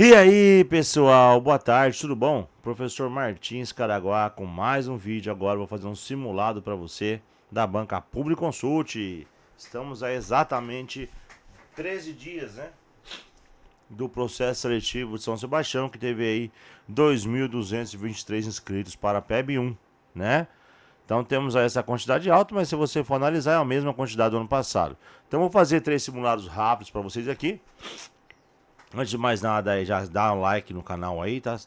E aí, pessoal, boa tarde, tudo bom? Professor Martins Caraguá com mais um vídeo agora. Vou fazer um simulado para você da banca Publi Consult. Estamos a exatamente 13 dias, né? Do processo seletivo de São Sebastião, que teve aí 2.223 inscritos para a PEB 1, né? Então temos aí essa quantidade alta, mas se você for analisar é a mesma quantidade do ano passado. Então vou fazer 3 simulados rápidos para vocês aqui. Antes de mais nada, aí, já dá um like no canal aí, tá?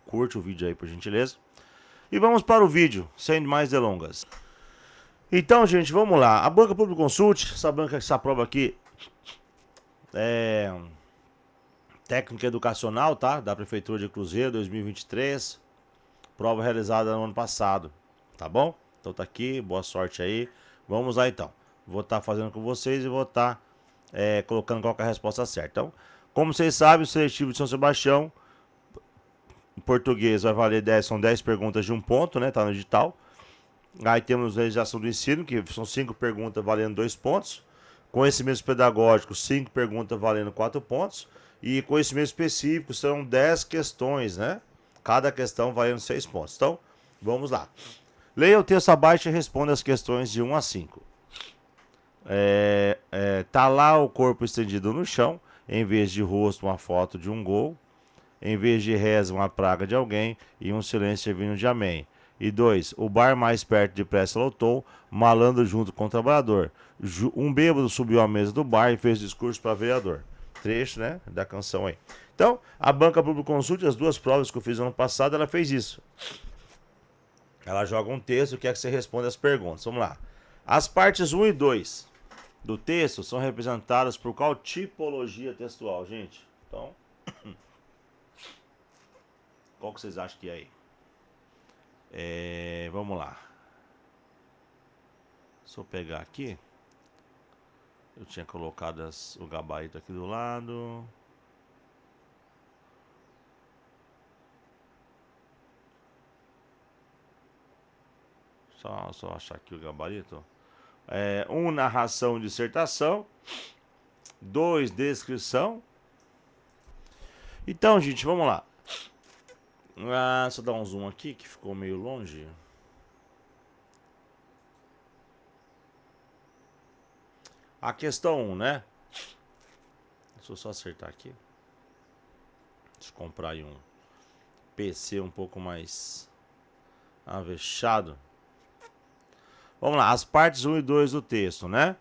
Curte o vídeo aí, por gentileza. E vamos para o vídeo, sem mais delongas. Então, gente, vamos lá. A Banca Public Consult, essa prova aqui é técnica educacional, tá? Da Prefeitura de Cruzeiro, 2023. Prova realizada no ano passado, tá bom? Então tá aqui, boa sorte aí. Vamos lá então. Vou estar fazendo com vocês e vou estar colocando qual que é a resposta certa. Então, como vocês sabem, o seletivo de São Sebastião, em português, vai valer 10, são 10 perguntas de um ponto, né? Tá no edital. Aí temos a legislação do ensino, que são 5 perguntas valendo 2 pontos. Conhecimentos pedagógicos, 5 perguntas valendo 4 pontos. E conhecimento específico são 10 questões, né? Cada questão valendo 6 pontos. Então, vamos lá. Leia o texto abaixo e responda as questões de 1 a 5. Tá lá o corpo estendido no chão, em vez de rosto, uma foto de um gol. Em vez de reza, uma praga de alguém e um silêncio servindo de amém. E 2. O bar mais perto depressa lotou, malandro junto com o trabalhador. Um bêbado subiu à mesa do bar e fez discurso para vereador. Trecho, né, da canção aí. Então, a Banca Public Consult, as duas provas que eu fiz ano passado, ela fez isso. Ela joga um texto que é que você responde as perguntas. Vamos lá. As partes 1 e 2 do texto são representadas por qual tipologia textual, gente? Então, qual que vocês acham que é aí? Vamos lá. Se eu pegar aqui, eu tinha colocado o gabarito aqui do lado. Só achar aqui o gabarito. 1, narração e dissertação. 2, descrição. Então, gente, vamos lá. Só dar um zoom aqui que ficou meio longe. A questão 1, né? Deixa eu só acertar aqui. Deixa eu comprar aí um PC um pouco mais avexado. Vamos lá, as partes 1 e 2 do texto, né?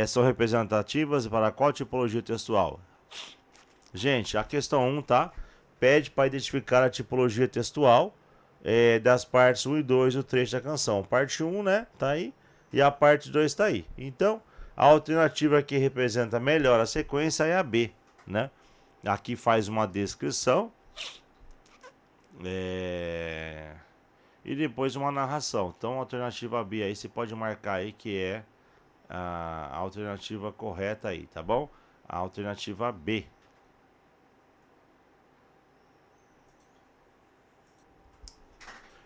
São representativas para qual tipologia textual? Gente, a questão 1, tá? Pede para identificar a tipologia textual das partes 1 e 2 do trecho da canção. Parte 1, né? Tá aí. E a parte 2 tá aí. Então, a alternativa que representa melhor a sequência é a B, né? Aqui faz uma descrição. E depois uma narração. Então, a alternativa B aí você pode marcar aí que é a alternativa correta aí, tá bom? A alternativa B.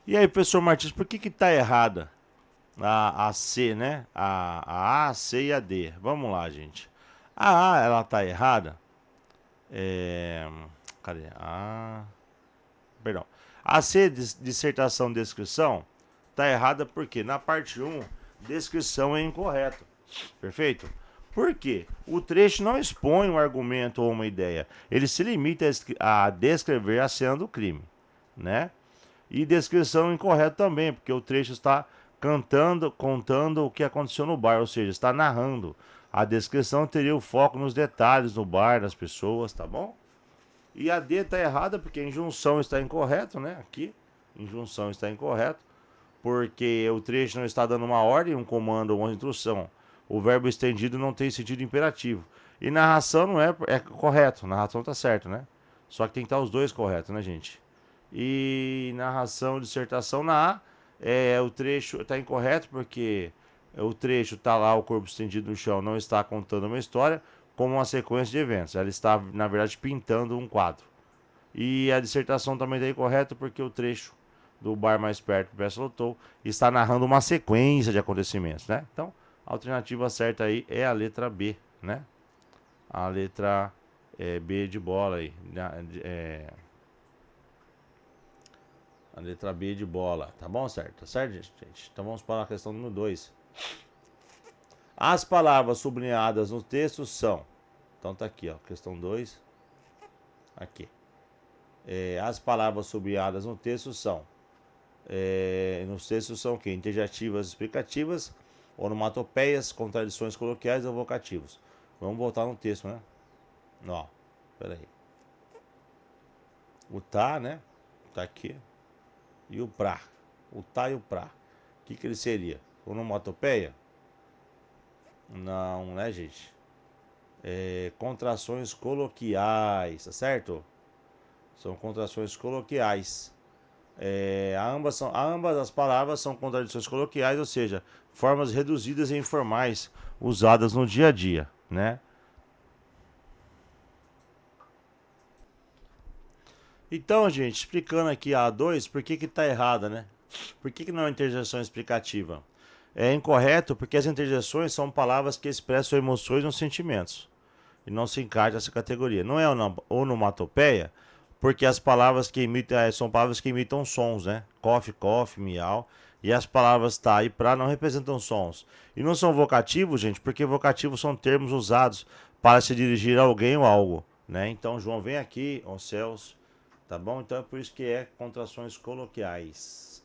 E aí, professor Martins, por que tá errada a C, né? A C e a D. Vamos lá, gente. A ela tá errada. Cadê? Perdão. A C, dissertação, descrição, tá errada porque na parte 1, descrição é incorreto. Perfeito? Por quê? O trecho não expõe um argumento ou uma ideia. Ele se limita a descrever a cena do crime, né? E descrição incorreta também, porque o trecho está contando o que aconteceu no bar, ou seja, está narrando. A descrição teria o foco nos detalhes do bar, das pessoas, tá bom? E a D está errada porque a injunção está incorreto, né? Aqui, injunção está incorreto, porque o trecho não está dando uma ordem, um comando ou uma instrução. O verbo estendido não tem sentido imperativo. E narração não é correto, narração tá certo, né? Só que tem que estar os dois corretos, né, gente? E narração, dissertação na A, o trecho está incorreto porque o trecho está lá, o corpo estendido no chão, não está contando uma história como uma sequência de eventos. Ela está, na verdade, pintando um quadro. E a dissertação também está incorreta porque o trecho do bar mais perto do Peça Lotou está narrando uma sequência de acontecimentos, né? Então, a alternativa certa aí é a letra B, né? A letra B de bola aí. A letra B de bola. Tá bom, certo? Tá certo, gente? Então vamos para a questão número 2. As palavras sublinhadas no texto são. Então tá aqui, ó. Questão 2. Aqui. As palavras sublinhadas no texto são. Nos textos são o quê? Interjetivas explicativas, onomatopeias, contradições coloquiais ou vocativos. Vamos voltar no texto, né? Ó, peraí. O tá, né? Tá aqui. E o pra. O tá e o pra. O que ele seria? Onomatopeia? Não, né, gente? Contrações coloquiais, tá certo? São contrações coloquiais. Ambas as palavras são contradições coloquiais, ou seja, formas reduzidas e informais usadas no dia a dia, né? Então, gente, explicando aqui a A2, por que que tá errada, né? Por que que não é interjeição explicativa? É incorreto porque as interjeições são palavras que expressam emoções ou sentimentos e não se encaixa nessa categoria. Não é onomatopeia porque as palavras que imitam são palavras que imitam sons, né? Coffee, coffee, miau. E as palavras tá e pra não representam sons. E não são vocativos, gente, porque vocativos são termos usados para se dirigir a alguém ou algo, né? Então, João, vem aqui, ó céus, tá bom? Então é por isso que é contrações coloquiais.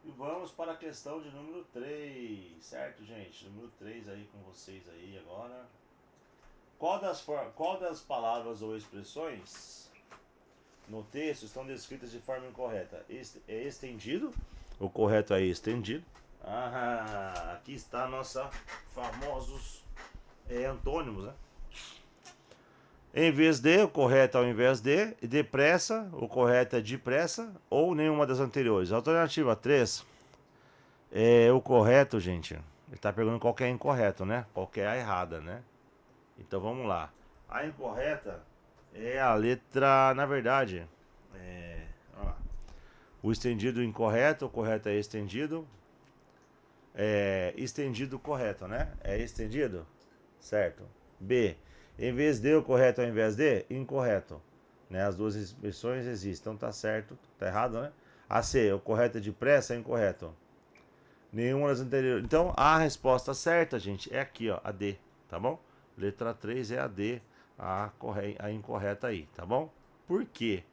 E vamos para a questão de número 3, certo, gente? Número 3 aí com vocês aí agora. Qual das palavras ou expressões no texto estão descritas de forma incorreta? É estendido? O correto é estendido. Ah, aqui está nossa famosos antônimos, né? Em vez de, o correto é ao invés de. E depressa, o correto é depressa. Ou nenhuma das anteriores. Alternativa 3. O correto, gente. Ele está perguntando qual que é incorreto, né? Qual que é a errada, né? Então vamos lá. A incorreta é a letra, na verdade, ó, o estendido incorreto, o correto é estendido. Estendido correto, né? É estendido, certo? B, em vez de, o correto ao invés de, incorreto. Né? As duas expressões existem, então tá certo, tá errado, né? A C, o correto é depressa, é incorreto. Nenhuma das anteriores. Então a resposta certa, gente, é aqui, ó, a D, tá bom? Letra 3 é a D, a incorreta aí, tá bom? Por quê?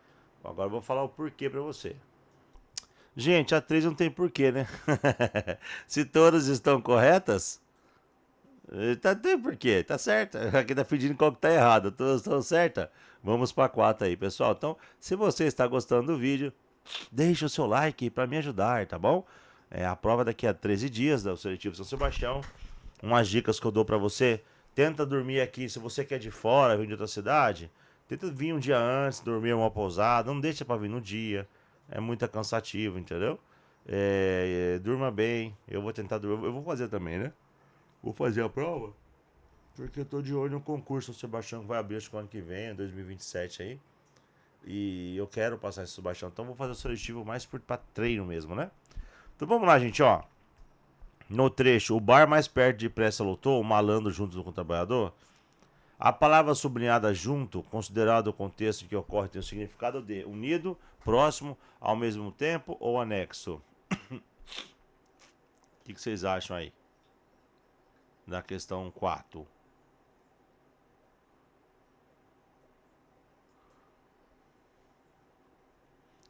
Agora eu vou falar o porquê pra você. Gente, a 3 não tem porquê, né? Se todas estão corretas, tem porquê, tá certo. Aqui tá pedindo qual que tá errado, todas estão certas. Vamos pra 4 aí, pessoal. Então, se você está gostando do vídeo, deixe o seu like para me ajudar, tá bom? A prova daqui a 13 dias do Seletivo São Sebastião. Umas dicas que eu dou para você. Tenta dormir aqui, se você quer de fora, vir de outra cidade, tenta vir um dia antes, dormir em uma pousada, não deixa para vir no dia. É muito cansativo, entendeu? Durma bem. Eu vou tentar dormir, eu vou fazer também, né? Vou fazer a prova, porque eu tô de olho no concurso São Sebastião que vai abrir acho que ano que vem, 2027 aí. E eu quero passar esse Sebastião, então vou fazer o seletivo mais pra treino mesmo, né? Então vamos lá, gente, ó. No trecho, o bar mais perto de pressa lotou, o malandro junto com o trabalhador. A palavra sublinhada junto, considerado o contexto em que ocorre, tem o significado de unido, próximo, ao mesmo tempo ou anexo. O que vocês acham aí? Da questão 4.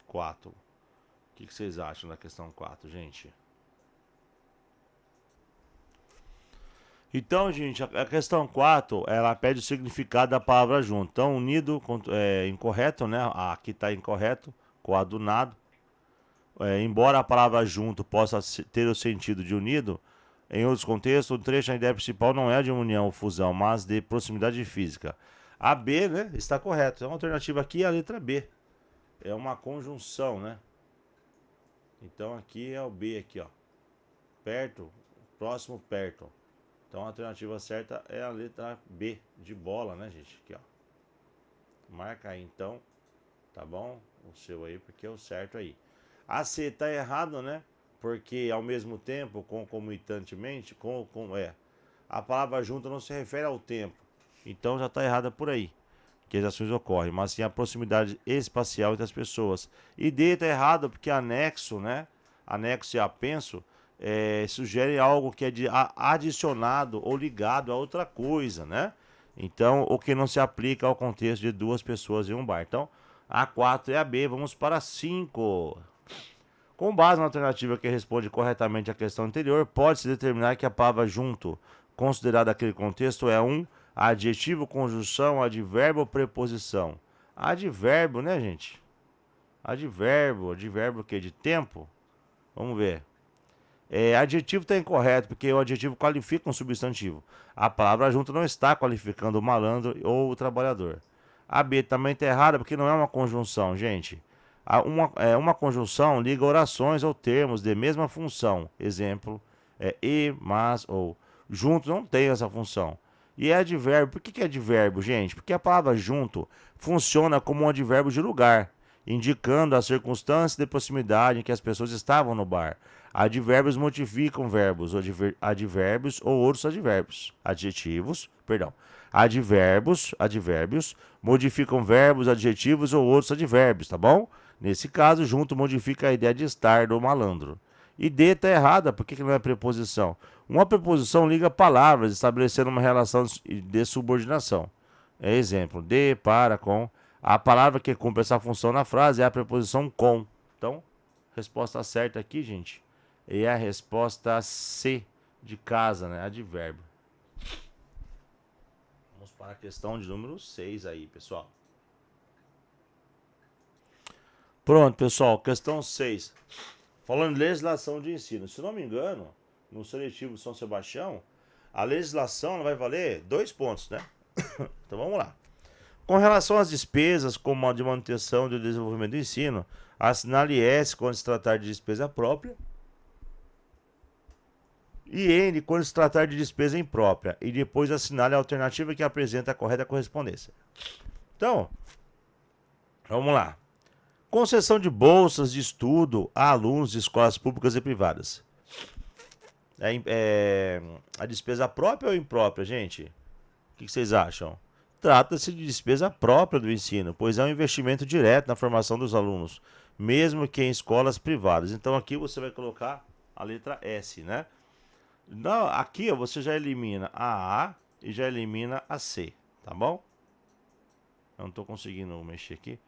4. O que vocês acham da questão 4, gente? Então, gente, a questão 4, ela pede o significado da palavra junto. Então, unido é incorreto, né? Aqui está incorreto, coadunado. Embora a palavra junto possa ter o sentido de unido, em outros contextos, o trecho, a ideia principal não é de união ou fusão, mas de proximidade física. A B, né, está correto. Então, a alternativa aqui é a letra B. É uma conjunção, né? Então, aqui é o B, aqui, ó. Perto, próximo, perto. Então a alternativa certa é a letra B, de bola, né, gente? Aqui, ó. Marca aí, então, tá bom? O seu aí, porque é o certo aí. A C tá errado, né? porque ao mesmo tempo, concomitantemente, a palavra junto não se refere ao tempo. Então já está errada por aí, que as ações ocorrem, mas sim a proximidade espacial entre as pessoas. E D está errado porque anexo, né? Anexo e apenso sugere algo que é adicionado ou ligado a outra coisa, né? Então, o que não se aplica ao contexto de duas pessoas em um bar. Então, a 4 é a B, vamos para a 5. Com base na alternativa que responde corretamente à questão anterior, pode-se determinar que a palavra junto, considerada aquele contexto, é um adjetivo, conjunção, advérbio ou preposição. Advérbio, né, gente? Advérbio o quê? De tempo? Vamos ver. Adjetivo está incorreto, porque o adjetivo qualifica um substantivo. A palavra junto não está qualificando o malandro ou o trabalhador. A B também está errada, porque não é uma conjunção, gente. Uma conjunção liga orações ou termos de mesma função. Exemplo, e, mas ou. Junto não tem essa função. E é advérbio. Por que é advérbio, gente? Porque a palavra junto funciona como um advérbio de lugar, indicando a circunstância de proximidade em que as pessoas estavam no bar. Advérbios modificam verbos, advérbios ou outros advérbios. Adjetivos, perdão. Advérbios modificam verbos, adjetivos ou outros advérbios, tá bom? Nesse caso, junto modifica a ideia de estar do malandro. E D está errada, por que não é preposição? Uma preposição liga palavras, estabelecendo uma relação de subordinação. Exemplo, de, para, com. A palavra que cumpre essa função na frase é a preposição com. Então, resposta certa aqui, gente, é a resposta C de casa, né? Advérbio. Vamos para a questão de número 6 aí, pessoal. Pronto, pessoal, questão 6. Falando de legislação de ensino. Se não me engano, no seletivo São Sebastião, a legislação vai valer 2 pontos, né? Então vamos lá. Com relação às despesas, como a de manutenção e desenvolvimento do ensino, assinale S quando se tratar de despesa própria e N quando se tratar de despesa imprópria, e depois assinale a alternativa que apresenta a correta correspondência. Então, vamos lá. Concessão de bolsas de estudo a alunos de escolas públicas e privadas. A despesa própria ou imprópria, gente? O que vocês acham? Trata-se de despesa própria do ensino, pois é um investimento direto na formação dos alunos, mesmo que em escolas privadas. Então aqui você vai colocar a letra S, né? Não, aqui ó, você já elimina a A e já elimina a C, tá bom? Eu não estou conseguindo mexer aqui.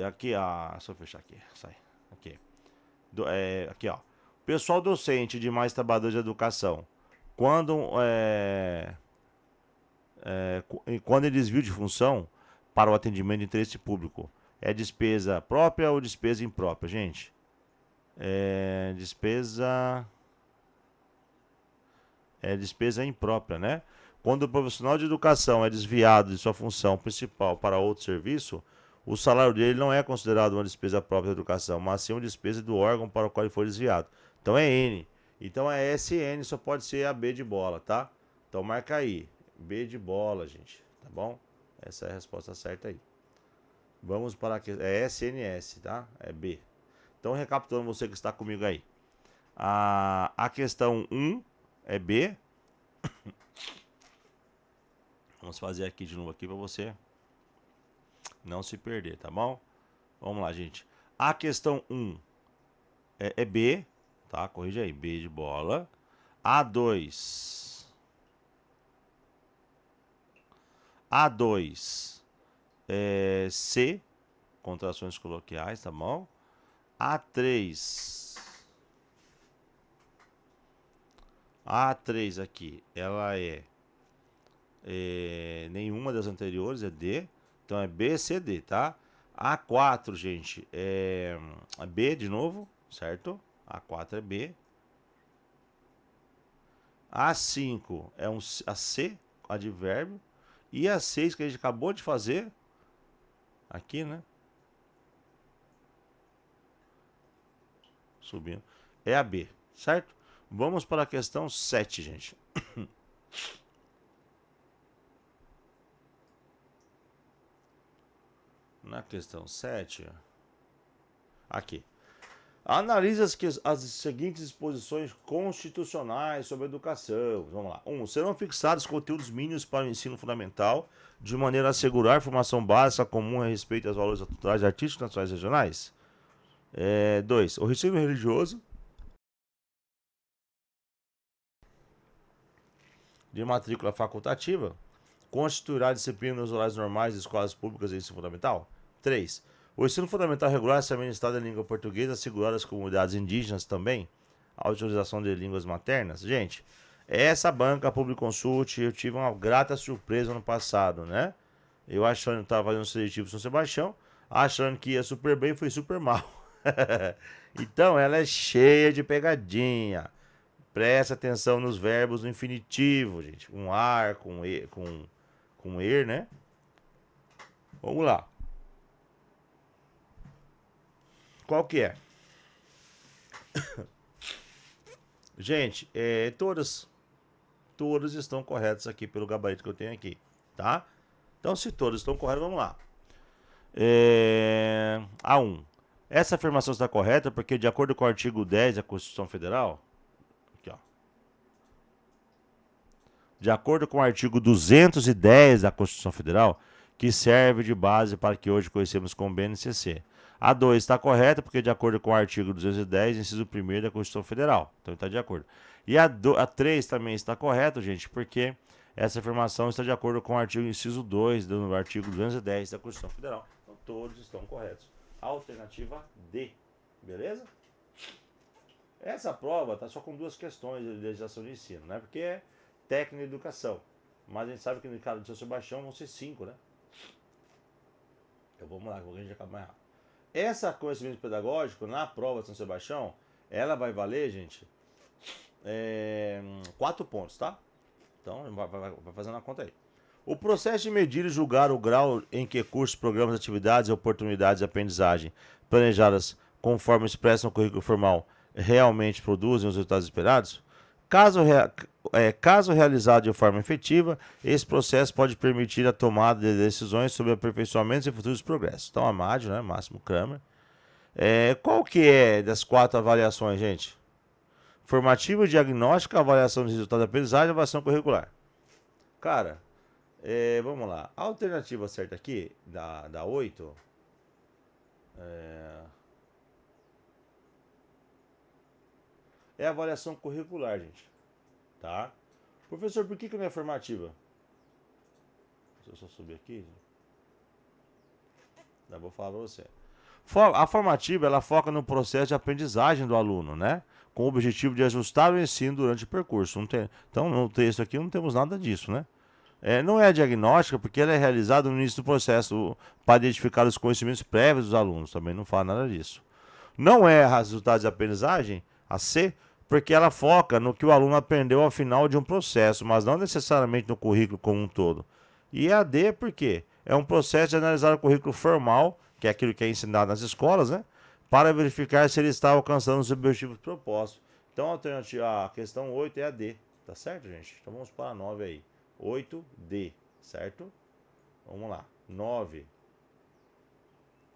Aqui, deixa eu fechar aqui, sai. Aqui. Aqui, ó. Pessoal docente de mais trabalhadores de educação, quando quando em desvio de função para o atendimento de interesse público, é despesa própria ou despesa imprópria, gente? Despesa imprópria, né? Quando o profissional de educação é desviado de sua função principal para outro serviço, o salário dele não é considerado uma despesa própria da educação, mas sim uma despesa do órgão para o qual ele foi desviado. Então é N. Então é SN, só pode ser a B de bola, tá? Então marca aí. B de bola, gente. Tá bom? Essa é a resposta certa aí. Vamos para a questão. É SNS, tá? É B. Então, recapitulando você que está comigo aí. A questão 1 é B. Vamos fazer aqui de novo aqui para você não se perder, tá bom? Vamos lá, gente. A questão 1 é B, tá? Corrija aí, B de bola. A2. A2 é C, contrações coloquiais, tá bom? A3. A3 aqui, ela nenhuma das anteriores, é D. Então é B, C, D, tá? A4, gente, é B de novo, certo? A4 é B. A5 é a C, advérbio. E a 6 que a gente acabou de fazer, aqui, né? Subindo, é a B, certo? Vamos para a questão 7, gente. Na questão 7, aqui. Analise as seguintes disposições constitucionais sobre a educação. Vamos lá. 1. Serão fixados conteúdos mínimos para o ensino fundamental, de maneira a assegurar formação básica comum a respeito aos valores culturais, artísticos, nacionais e regionais. 2. O ensino religioso de matrícula facultativa constituirá a disciplina nos horários normais de escolas públicas de ensino fundamental. 3. O ensino fundamental regular será ministrado em língua portuguesa, assegurando às comunidades indígenas também a utilização de línguas maternas. Gente, essa banca Public Consult, eu tive uma grata surpresa no passado, né? Eu achando que estava fazendo seletivo São Sebastião, achando que ia super bem, foi super mal. Então, ela é cheia de pegadinha. Presta atenção nos verbos no infinitivo, gente. Com ar, com er, né? Vamos lá. Qual que é? Gente, todas estão corretas aqui pelo gabarito que eu tenho aqui, tá? Então, se todas estão corretas, vamos lá. A1. Essa afirmação está correta porque, de acordo com o artigo 10 da Constituição Federal, aqui, ó. De acordo com o artigo 210 da Constituição Federal, que serve de base para o que hoje conhecemos como BNCC. A 2 está correta porque, de acordo com o artigo 210, inciso 1º da Constituição Federal. Então, está de acordo. E a 3 também está correta, gente, porque essa afirmação está de acordo com o artigo inciso 2 do artigo 210 da Constituição Federal. Então, todos estão corretos. Alternativa D. Beleza? Essa prova está só com 2 questões de legislação de ensino, né? Porque é técnica de educação. Mas a gente sabe que no caso de São Sebastião vão ser 5, né? Então, vamos lá, que a gente acaba mais rápido. Essa conhecimento pedagógico, na prova de São Sebastião, ela vai valer, gente, 4 pontos, tá? Então, vai fazendo a conta aí. O processo de medir e julgar o grau em que cursos, programas, atividades e oportunidades de aprendizagem planejadas conforme expressam no currículo formal realmente produzem os resultados esperados? Caso realizado de forma efetiva, esse processo pode permitir a tomada de decisões sobre aperfeiçoamentos e futuros progressos. Então, a MAD, né, Máximo Kramer. Qual que é das 4 avaliações, gente? Formativa, diagnóstica, avaliação de resultado da aprendizagem e avaliação curricular. Cara, vamos lá. A alternativa certa aqui, da 8, é a avaliação curricular, gente. Tá? Professor, por que não é formativa? Deixa eu só subir aqui. Já vou falar pra você. A formativa, ela foca no processo de aprendizagem do aluno, né? Com o objetivo de ajustar o ensino durante o percurso. Então, no texto aqui não temos nada disso, né? Não é a diagnóstica, porque ela é realizada no início do processo para identificar os conhecimentos prévios dos alunos. Também não fala nada disso. Não é resultados de aprendizagem, a C, porque ela foca no que o aluno aprendeu ao final de um processo, mas não necessariamente no currículo como um todo. E a D, por quê? É um processo de analisar o currículo formal, que é aquilo que é ensinado nas escolas, né? Para verificar se ele está alcançando os objetivos propostos. Então, a questão 8 é a D, tá certo, gente? Então, vamos para a 9 aí. 8D, certo? Vamos lá. 9.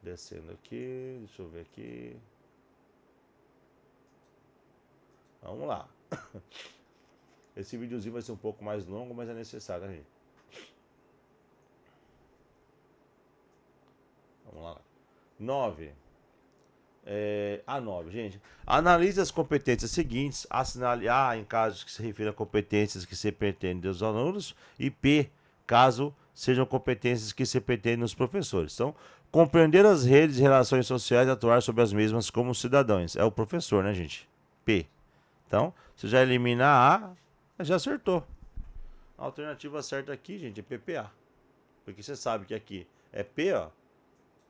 Descendo aqui, deixa eu ver aqui. Vamos lá. Esse videozinho vai ser um pouco mais longo, mas é necessário, né, gente? Vamos lá. 9. A 9, gente. Analise as competências seguintes. Assinale A em casos que se refiram a competências que se pretendem dos alunos. E P, caso sejam competências que se pretendem dos professores. Então, compreender as redes e relações sociais e atuar sobre as mesmas como cidadãos. É o professor, né, gente? P. Então, você já elimina A, já acertou. A alternativa certa aqui, gente, é PPA. Porque você sabe que aqui é P, ó.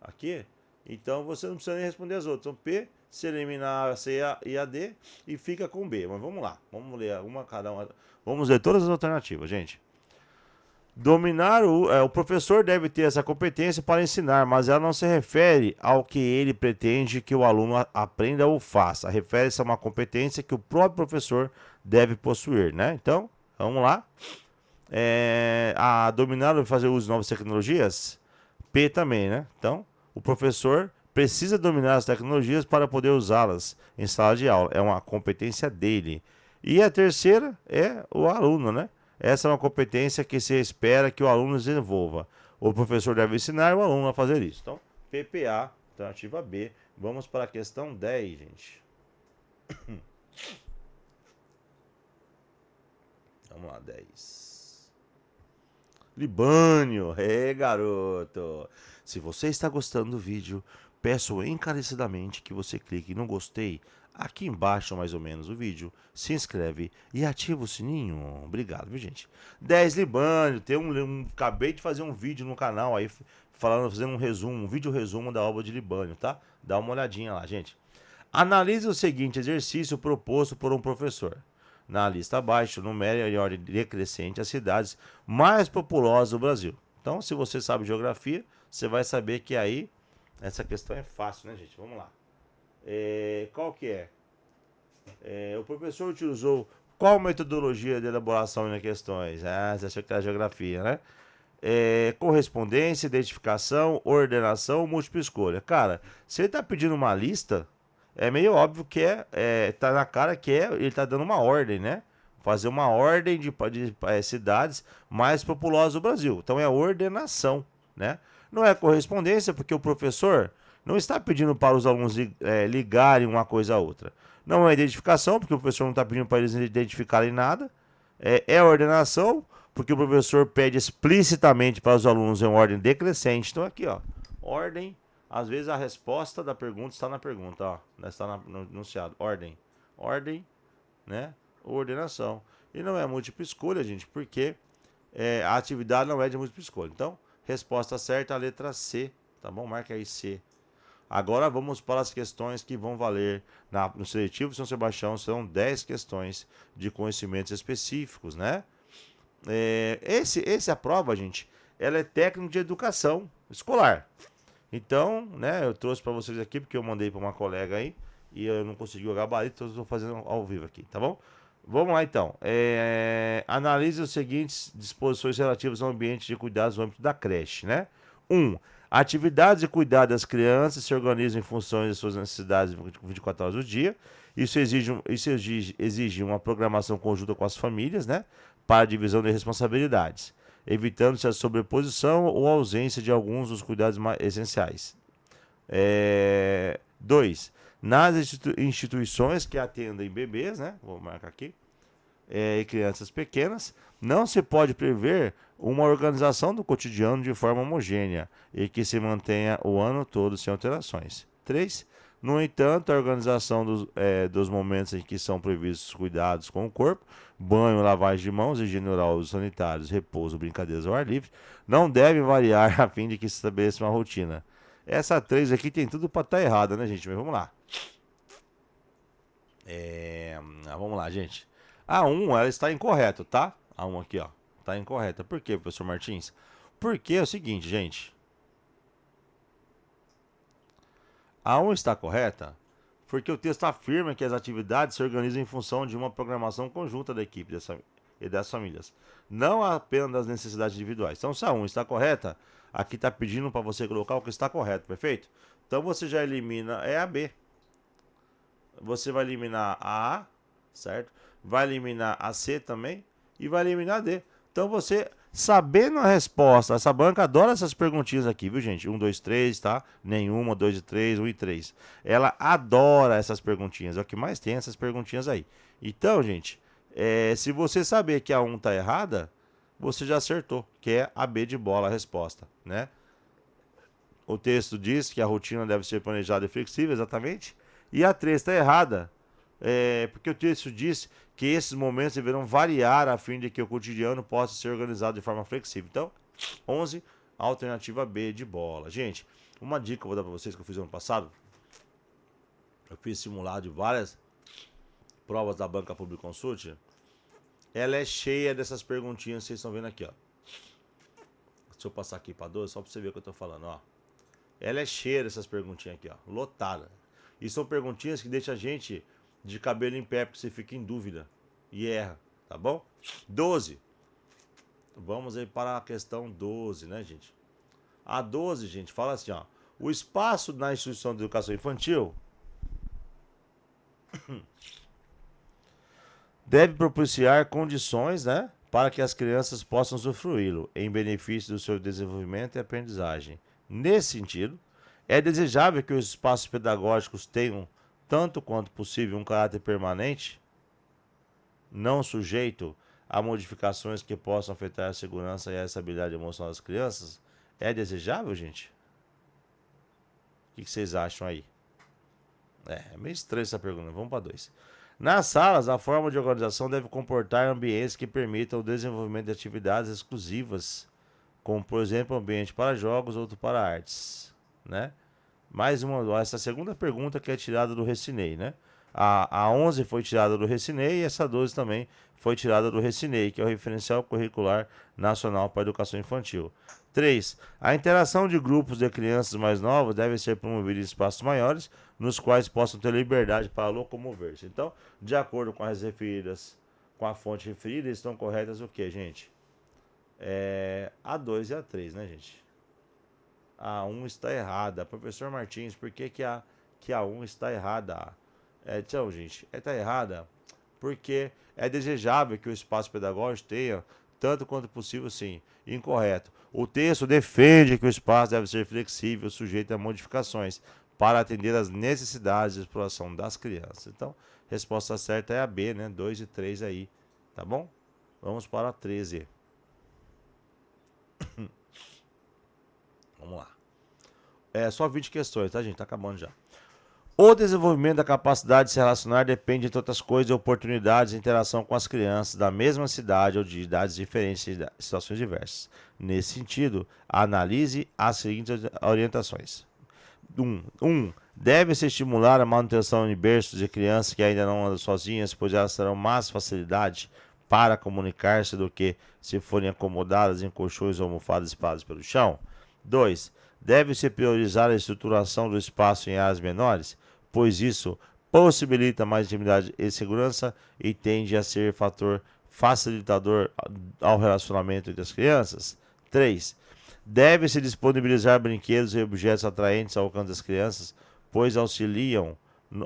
Aqui. Então, você não precisa nem responder as outras. Então, P, se eliminar a C e a D, e fica com B. Mas vamos lá. Vamos ler uma cada uma. Vamos ler todas as alternativas, gente. Dominar o professor deve ter essa competência para ensinar, mas ela não se refere ao que ele pretende que o aluno aprenda ou faça. Refere-se a uma competência que o próprio professor deve possuir, né? Então, vamos lá. A dominar ou fazer uso de novas tecnologias? P também, né? Então, o professor precisa dominar as tecnologias para poder usá-las em sala de aula. É uma competência dele. E a terceira é o aluno, né? Essa é uma competência que se espera que o aluno desenvolva. O professor deve ensinar o aluno a fazer isso. Então, PPA, alternativa B. Vamos para a questão 10, gente. Vamos lá, 10. Libânio, garoto. Se você está gostando do vídeo, peço encarecidamente que você clique no gostei aqui embaixo, mais ou menos, o vídeo, se inscreve e ativa o sininho. Obrigado, viu, gente? 10 Libânio, acabei de fazer um vídeo no canal aí, fazendo um resumo, um vídeo resumo da obra de Libânio, tá? Dá uma olhadinha lá, gente. Analise o seguinte exercício proposto por um professor. Na lista abaixo, numere em ordem decrescente as cidades mais populosas do Brasil. Então, se você sabe geografia, você vai saber que aí essa questão é fácil, né, gente? Vamos lá. Qual que é? O professor utilizou qual metodologia de elaboração de questões? Você achou que era geografia, né? Correspondência, identificação, ordenação, múltipla escolha. Cara, se ele está pedindo uma lista, é meio óbvio que tá na cara que ele tá dando uma ordem, né? Fazer uma ordem de cidades mais populosas do Brasil. Então é ordenação, né? Não é correspondência, porque o professor não está pedindo para os alunos ligarem uma coisa a outra. Não é identificação, porque o professor não está pedindo para eles identificarem nada. É ordenação, porque o professor pede explicitamente para os alunos em ordem decrescente. Então aqui, ó, ordem. Às vezes a resposta da pergunta está na pergunta, ó, está no enunciado. Ordem, né? Ordenação. E não é múltipla escolha, gente, porque a atividade não é de múltipla escolha. Então, resposta certa, a letra C, tá bom? Marca aí C. Agora vamos para as questões que vão valer no seletivo São Sebastião. São 10 questões de conhecimentos específicos, né? A prova, gente, ela é técnico de educação escolar. Então, né, eu trouxe para vocês aqui porque eu mandei para uma colega aí e eu não consegui o gabarito, então eu estou fazendo ao vivo aqui, tá bom? Vamos lá então. Analise os seguintes disposições relativas ao ambiente de cuidados no âmbito da creche, né? 1. Atividades de cuidado das crianças se organizam em função de suas necessidades 24 horas do dia. Isso exige uma programação conjunta com as famílias, né? Para a divisão de responsabilidades, evitando-se a sobreposição ou ausência de alguns dos cuidados mais essenciais. 2. Nas instituições que atendem bebês, né? Vou marcar aqui, e crianças pequenas, não se pode prever uma organização do cotidiano de forma homogênea e que se mantenha o ano todo sem alterações. 3. No entanto, a organização dos momentos em que são previstos cuidados com o corpo, banho, lavagem de mãos, higiene oral, sanitários, repouso, brincadeiras ao ar livre, não deve variar a fim de que se estabeleça uma rotina. Essa 3 aqui tem tudo para estar errada, né, gente? Mas vamos lá. Vamos lá, gente. A 1, ela está incorreta, tá? A 1 aqui, ó. Está incorreta. Por quê, professor Martins? Porque é o seguinte, gente. A 1 está correta porque o texto afirma que as atividades se organizam em função de uma programação conjunta da equipe e das famílias, não apenas das necessidades individuais. Então, se a 1 está correta, aqui está pedindo para você colocar o que está correto, perfeito? Então, você já elimina a B. Você vai eliminar a A, certo? Vai eliminar a C também e vai eliminar a D. Então, você... Sabendo a resposta, essa banca adora essas perguntinhas aqui, viu, gente? 1, 2, 3, tá? Nenhuma, 2 e 3, 1 e 3. Ela adora essas perguntinhas, é o que mais tem essas perguntinhas aí. Então, gente, se você saber que a 1 tá errada, você já acertou, que é a B de bola a resposta, né? O texto diz que a rotina deve ser planejada e flexível, exatamente. E a 3 está errada, porque o texto diz que esses momentos deverão variar a fim de que o cotidiano possa ser organizado de forma flexível. Então, 11, alternativa B de bola. Gente, uma dica que eu vou dar para vocês que eu fiz ano passado. Eu fiz simulado de várias provas da Banca Public Consult. Ela é cheia dessas perguntinhas que vocês estão vendo aqui, ó. Deixa eu passar aqui para 12, só para você ver o que eu estou falando, ó. Ela é cheia dessas perguntinhas aqui, ó, lotada. E são perguntinhas que deixam a gente de cabelo em pé, porque você fica em dúvida e erra, tá bom? 12. Vamos aí para a questão 12, né, gente? A 12, gente, fala assim, ó. O espaço na instituição de educação infantil deve propiciar condições, né, para que as crianças possam usufruí-lo em benefício do seu desenvolvimento e aprendizagem. Nesse sentido, é desejável que os espaços pedagógicos tenham, tanto quanto possível, um caráter permanente, não sujeito a modificações que possam afetar a segurança e a estabilidade emocional das crianças. É desejável, gente? O que vocês acham aí? É meio estranha essa pergunta. Vamos para 2. Nas salas, a forma de organização deve comportar ambientes que permitam o desenvolvimento de atividades exclusivas, como, por exemplo, ambiente para jogos, outro para artes, né? Mais uma, essa segunda pergunta que é tirada do Recinei, né? A 11 foi tirada do Recinei e essa 12 também foi tirada do Recinei, que é o Referencial Curricular Nacional para a Educação Infantil. 3. A interação de grupos de crianças mais novas deve ser promovida em espaços maiores, nos quais possam ter liberdade para locomover-se. Então, de acordo com as referidas, com a fonte referida, estão corretas o que, gente? A 2 e a 3, né, gente? A 1 está errada. Professor Martins, por que a 1 está errada? Então, gente, está errada porque é desejável que o espaço pedagógico tenha, tanto quanto possível, sim. Incorreto. O texto defende que o espaço deve ser flexível, sujeito a modificações, para atender às necessidades de exploração das crianças. Então, resposta certa é a B, né? 2 e 3 aí, tá bom? Vamos para a 13. Vamos lá. Só 20 questões, tá, gente? Tá acabando já. O desenvolvimento da capacidade de se relacionar depende, entre outras coisas, de oportunidades de interação com as crianças da mesma cidade ou de idades diferentes e situações diversas. Nesse sentido, analise as seguintes orientações. 1. Deve-se estimular a manutenção em berços de crianças que ainda não andam sozinhas, pois elas terão mais facilidade para comunicar-se do que se forem acomodadas em colchões ou almofadas espalhadas pelo chão. 2. Deve-se priorizar a estruturação do espaço em áreas menores, pois isso possibilita mais intimidade e segurança e tende a ser fator facilitador ao relacionamento entre as crianças. 3. Deve-se disponibilizar brinquedos e objetos atraentes ao alcance das crianças, pois auxiliam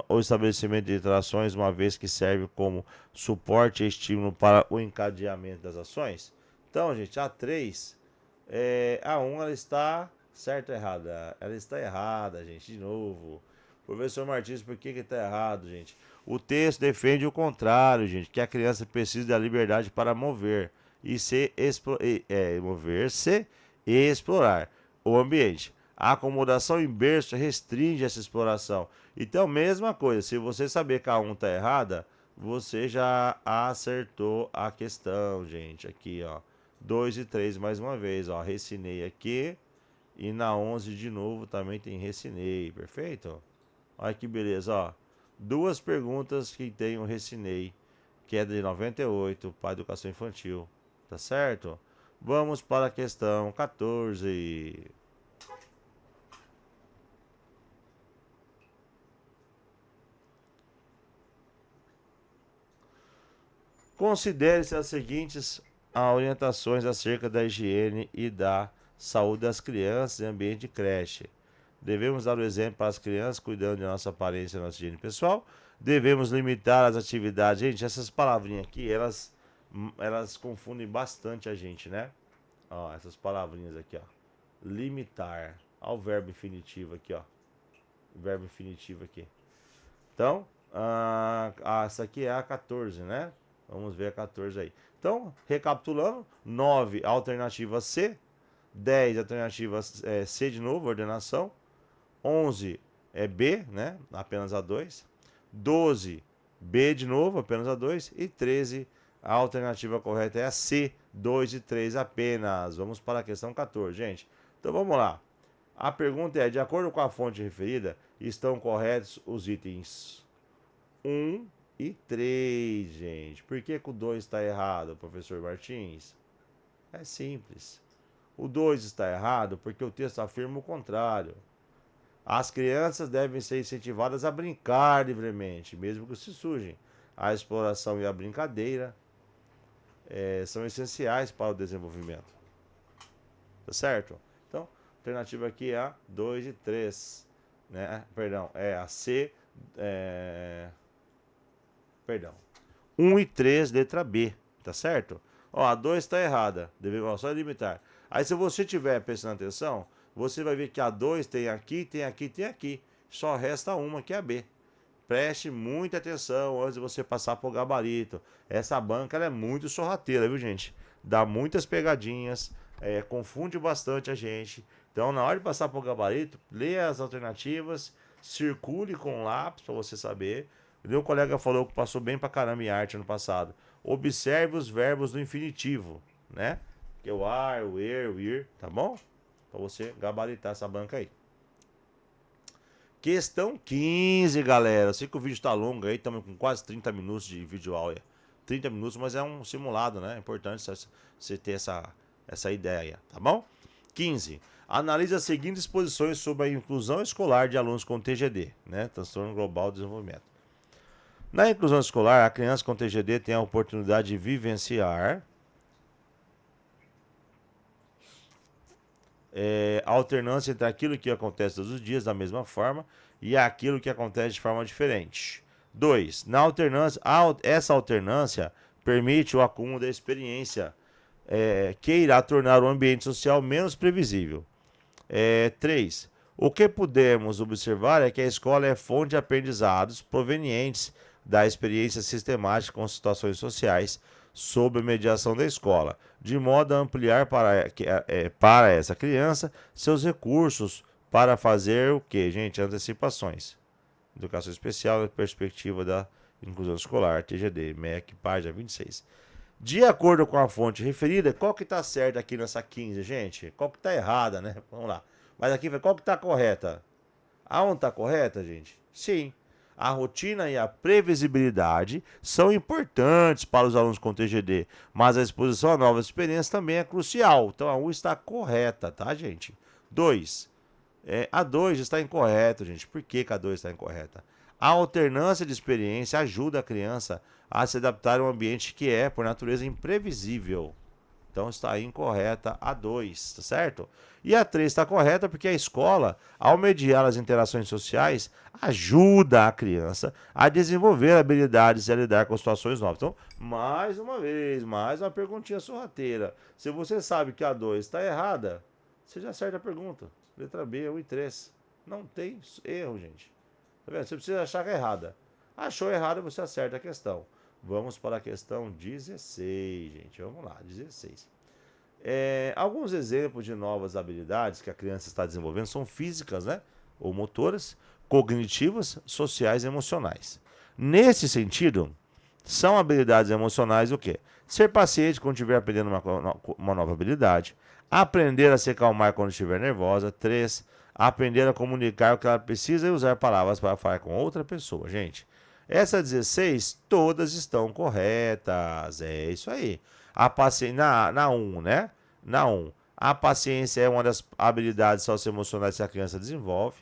o estabelecimento de interações, uma vez que serve como suporte e estímulo para o encadeamento das ações. Então, gente, a 3, a 1 ela está certa ou errada? Ela está errada, gente, de novo. Professor Martins, por que está errado, gente? O texto defende o contrário, gente, que a criança precisa da liberdade para mover e mover-se e explorar o ambiente. A acomodação em berço restringe essa exploração. Então, mesma coisa, se você saber que a 1 está errada, você já acertou a questão, gente. Aqui, ó. 2 e 3 mais uma vez, ó. Recinei aqui. E na 11 de novo também tem recinei, perfeito? Olha que beleza, ó. Duas perguntas que tem o recinei, que é de 98 para educação infantil, tá certo? Vamos para a questão 14. Considere-se as seguintes orientações acerca da higiene e da saúde das crianças em ambiente de creche. Devemos dar o exemplo para as crianças, cuidando de nossa aparência e nossa higiene pessoal. Devemos limitar as atividades. Gente, essas palavrinhas aqui, elas confundem bastante a gente, né? Ó, essas palavrinhas aqui, ó. Limitar. Ó o verbo infinitivo aqui, ó. O verbo infinitivo aqui. Então, essa aqui é a 14, né? Vamos ver a 14 aí. Então, recapitulando, 9, alternativa C. 10, alternativa C de novo, ordenação. 11 é B, né? Apenas a 2. 12, B de novo, apenas a 2. E 13, a alternativa correta é a C, 2 e 3 apenas. Vamos para a questão 14, gente. Então vamos lá. A pergunta é: de acordo com a fonte referida, estão corretos os itens 1 e 3, gente. Por que o 2 está errado, professor Martins? É simples. O 2 está errado porque o texto afirma o contrário. As crianças devem ser incentivadas a brincar livremente, mesmo que se sujem. A exploração e a brincadeira são essenciais para o desenvolvimento. Tá certo? Então, alternativa aqui é a 2 e 3, né? Perdão, é a C, perdão, 1 e 3, letra B, tá certo? Ó, a 2 está errada, devemos só limitar. Aí se você tiver prestando atenção, você vai ver que a 2 tem aqui, tem aqui, tem aqui. Só resta uma, que é a B. Preste muita atenção antes de você passar por gabarito. Essa banca ela é muito sorrateira, viu, gente? Dá muitas pegadinhas, confunde bastante a gente. Então, na hora de passar por gabarito, leia as alternativas, circule com lápis para você saber. Meu colega falou que passou bem pra caramba em arte ano passado. Observe os verbos do infinitivo, né? Que é o ar, o er, o ir, tá bom? Para você gabaritar essa banca aí. Questão 15, galera. Eu sei que o vídeo tá longo aí, estamos com quase 30 minutos de vídeo aula. 30 minutos, mas é um simulado, né? É importante você ter essa ideia aí, tá bom? 15. Analise as seguintes posições sobre a inclusão escolar de alunos com TGD, né? Transtorno Global de Desenvolvimento. Na inclusão escolar, a criança com TGD tem a oportunidade de vivenciar a alternância entre aquilo que acontece todos os dias da mesma forma e aquilo que acontece de forma diferente. 2. Na alternância, essa alternância permite o acúmulo da experiência que irá tornar o ambiente social menos previsível. 3. O que podemos observar é que a escola é fonte de aprendizados provenientes da experiência sistemática com situações sociais sob a mediação da escola, de modo a ampliar para essa criança seus recursos para fazer o que, gente? Antecipações. Educação Especial e Perspectiva da Inclusão Escolar, TGD, MEC, página 26. De acordo com a fonte referida, qual que está certo aqui nessa 15, gente? Qual que está errada, né? Vamos lá. Mas aqui, qual que está correta? A 1 está correta, gente? Sim. A rotina e a previsibilidade são importantes para os alunos com TGD, mas a exposição a novas experiências também é crucial. Então a 1 está correta, tá, gente? 2. A 2 está incorreta, gente. Por que a 2 está incorreta? A alternância de experiência ajuda a criança a se adaptar a um ambiente que é, por natureza, imprevisível. Então está incorreta a 2, tá certo? E a 3 está correta porque a escola, ao mediar as interações sociais, ajuda a criança a desenvolver habilidades e a lidar com situações novas. Então, mais uma vez, mais uma perguntinha sorrateira. Se você sabe que a 2 está errada, você já acerta a pergunta. Letra B, 1 e 3. Não tem erro, gente. Tá vendo? Você precisa achar que é errada. Achou errada, você acerta a questão. Vamos para a questão 16, gente. Vamos lá, 16. Alguns exemplos de novas habilidades que a criança está desenvolvendo são físicas, né? Ou motoras, cognitivas, sociais e emocionais. Nesse sentido, são habilidades emocionais o quê? Ser paciente quando estiver aprendendo uma nova habilidade. Aprender a se acalmar quando estiver nervosa. 3. Aprender a comunicar o que ela precisa e usar palavras para falar com outra pessoa. Gente, essas 16, todas estão corretas. É isso aí. A paciência, na 1, né? Na 1, a paciência é uma das habilidades socioemocionais que a criança desenvolve.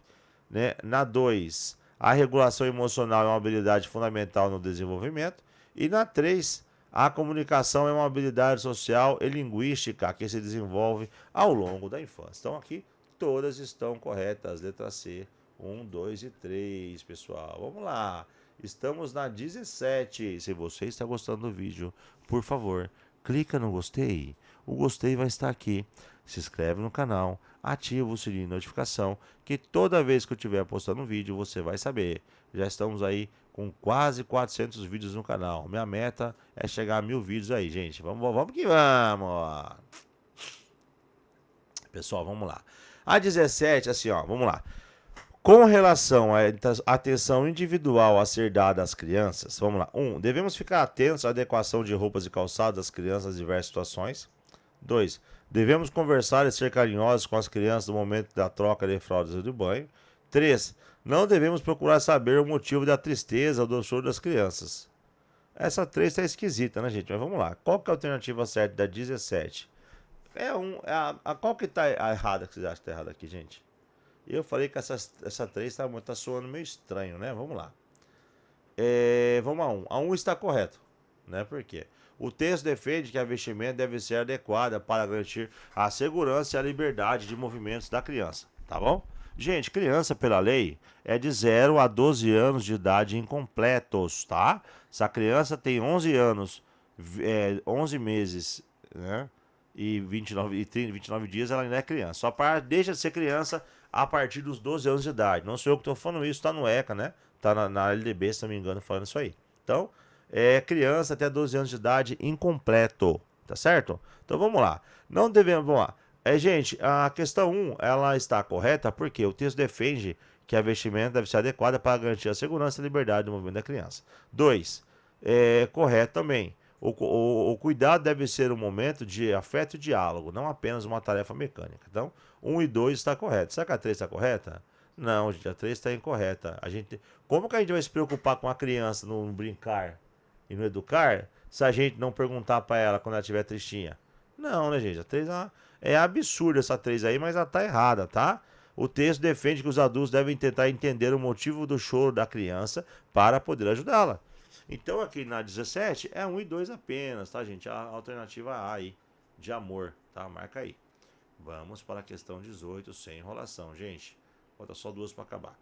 Né? Na 2, a regulação emocional é uma habilidade fundamental no desenvolvimento. E na 3, a comunicação é uma habilidade social e linguística que se desenvolve ao longo da infância. Então aqui todas estão corretas. Letra C, 1, 2 e 3, pessoal. Vamos lá. Estamos na 17. Se você está gostando do vídeo, por favor, clica no gostei. O gostei vai estar aqui. Se inscreve no canal, ativa o sininho de notificação, que toda vez que eu estiver postando um vídeo, você vai saber. Já estamos aí com quase 400 vídeos no canal. Minha meta é chegar a 1000 vídeos aí, gente. Vamos que vamos. Pessoal, vamos lá. A 17, assim, ó, vamos lá. Com relação à atenção individual a ser dada às crianças, vamos lá. 1. Devemos ficar atentos à adequação de roupas e calçados das crianças em diversas situações. 2. Devemos conversar e ser carinhosos com as crianças no momento da troca de fraldas e do banho. 3. Não devemos procurar saber o motivo da tristeza ou do choro das crianças. Essa 3 está esquisita, né, gente? Mas vamos lá. Qual que é a alternativa certa da 17? Qual que está errada, que vocês acham que está errada aqui, gente? Eu falei que essa 3 tá soando meio estranho, né? Vamos lá. Vamos a 1. A 1 está correto, né? Por quê? O texto defende que a vestimenta deve ser adequada para garantir a segurança e a liberdade de movimentos da criança, tá bom? Gente, criança pela lei é de 0 a 12 anos de idade incompletos, tá? Se a criança tem 11 anos, 11 meses, né? E 29 dias, ela ainda é criança. Deixa de ser criança a partir dos 12 anos de idade. Não sou eu que estou falando isso, tá no ECA, né? Tá na LDB, se não me engano, falando isso aí. Então, é criança até 12 anos de idade incompleto, tá certo? Então vamos lá. Não devemos, vamos lá. Gente, a questão 1, ela está correta porque o texto defende que a vestimenta deve ser adequada para garantir a segurança e a liberdade do movimento da criança. 2, correto também. O cuidado deve ser um momento de afeto e diálogo, não apenas uma tarefa mecânica. Então, 1 e 2 está correto. Será que a 3 está correta? Não, gente, a 3 está incorreta. Como que a gente vai se preocupar com a criança no brincar e no educar se a gente não perguntar para ela quando ela estiver tristinha? Não, né, gente? A 3 é absurda essa 3 aí, mas ela tá errada, tá? O texto defende que os adultos devem tentar entender o motivo do choro da criança para poder ajudá-la. Então aqui na 17 é 1 e 2 apenas, tá, gente? A alternativa A aí, de amor, tá? Marca aí. Vamos para a questão 18, sem enrolação, gente. Falta só 2 para acabar.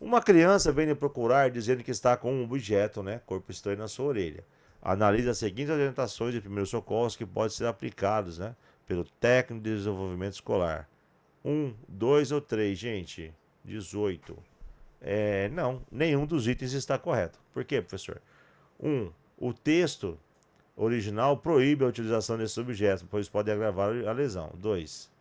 Uma criança vem lhe procurar dizendo que está com um objeto, né? Corpo estranho na sua orelha. Analise as seguintes orientações de primeiros socorros que podem ser aplicados, né? Pelo técnico de desenvolvimento escolar. 1, 2 ou 3, gente? 18. Não, nenhum dos itens está correto. Por quê, professor? 1. O texto original proíbe a utilização desses objetos, pois pode agravar a lesão. 2.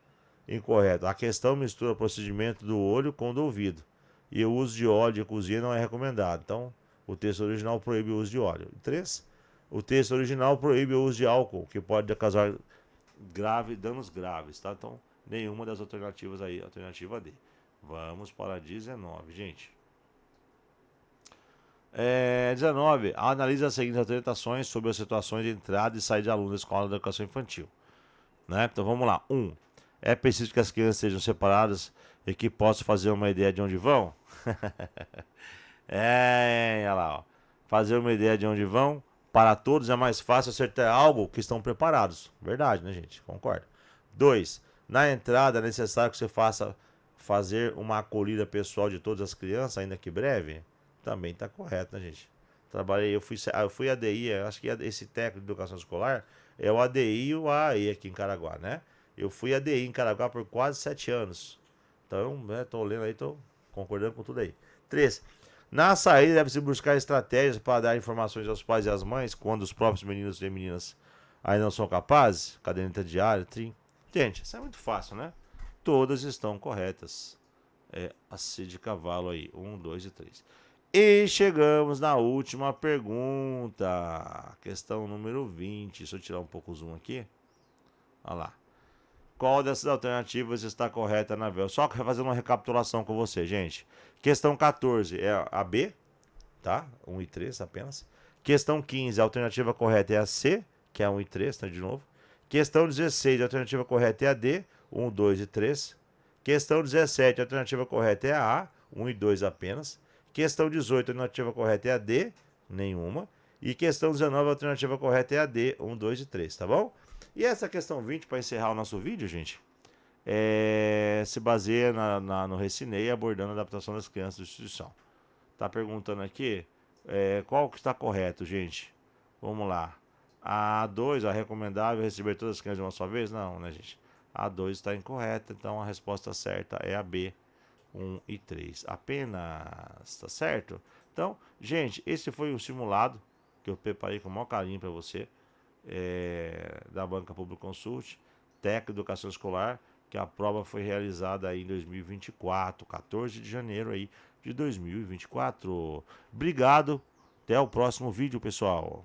Incorreto. A questão mistura o procedimento do olho com o do ouvido. E o uso de óleo de cozinha não é recomendado. Então, o texto original proíbe o uso de óleo. 3. O texto original proíbe o uso de álcool, que pode causar danos graves, tá? Então, nenhuma das alternativas aí, alternativa D. Vamos para 19, gente. 19. Analise as seguintes orientações sobre as situações de entrada e saída de alunos da escola de educação infantil. Né? Então vamos lá. 1. É preciso que as crianças sejam separadas e que possam fazer uma ideia de onde vão? Olha lá, ó. Fazer uma ideia de onde vão. Para todos é mais fácil acertar algo que estão preparados. Verdade, né, gente? Concordo. 2. Na entrada é necessário que você fazer uma acolhida pessoal de todas as crianças, ainda que breve. Também está correto, né, gente? Eu fui ADI, acho que esse técnico de educação escolar é o ADI e o AAE aqui em Caraguá, né? Eu fui ADI em Caraguá por quase 7 anos. Então, né, tô lendo aí, tô concordando com tudo aí. 3. Na saída deve-se buscar estratégias para dar informações aos pais e às mães quando os próprios meninos e meninas ainda não são capazes. Caderneta diária, Gente, isso é muito fácil, né? Todas estão corretas. A C de cavalo aí. 1, 2 e 3. E chegamos na última pergunta. Questão número 20. Deixa eu tirar um pouco o zoom aqui. Olha lá. Qual dessas alternativas está correta na VEL? Só fazer uma recapitulação com você, gente. Questão 14 é a B, tá? 1 e 3 apenas. Questão 15, a alternativa correta é a C, que é 1 e 3, tá? De novo. Questão 16, a alternativa correta é a D, 1, 2 e 3. Questão 17, a alternativa correta é a A, 1 e 2 apenas. Questão 18, a alternativa correta é a D, nenhuma. E questão 19, a alternativa correta é a D, 1, 2 e 3, tá bom? E essa questão 20, para encerrar o nosso vídeo, gente, se baseia no Recinei abordando a adaptação das crianças da instituição. Tá perguntando aqui qual que está correto, gente? Vamos lá. A 2, a recomendável receber todas as crianças de uma só vez? Não, né, gente? A 2 está incorreta, então a resposta certa é a B, 1 e 3 apenas, tá certo? Então, gente, esse foi o simulado que eu preparei com o maior carinho para você, da Banca Pública Consult, técnico de educação escolar, que a prova foi realizada aí em 2024, 14 de janeiro aí de 2024. Obrigado, até o próximo vídeo, pessoal.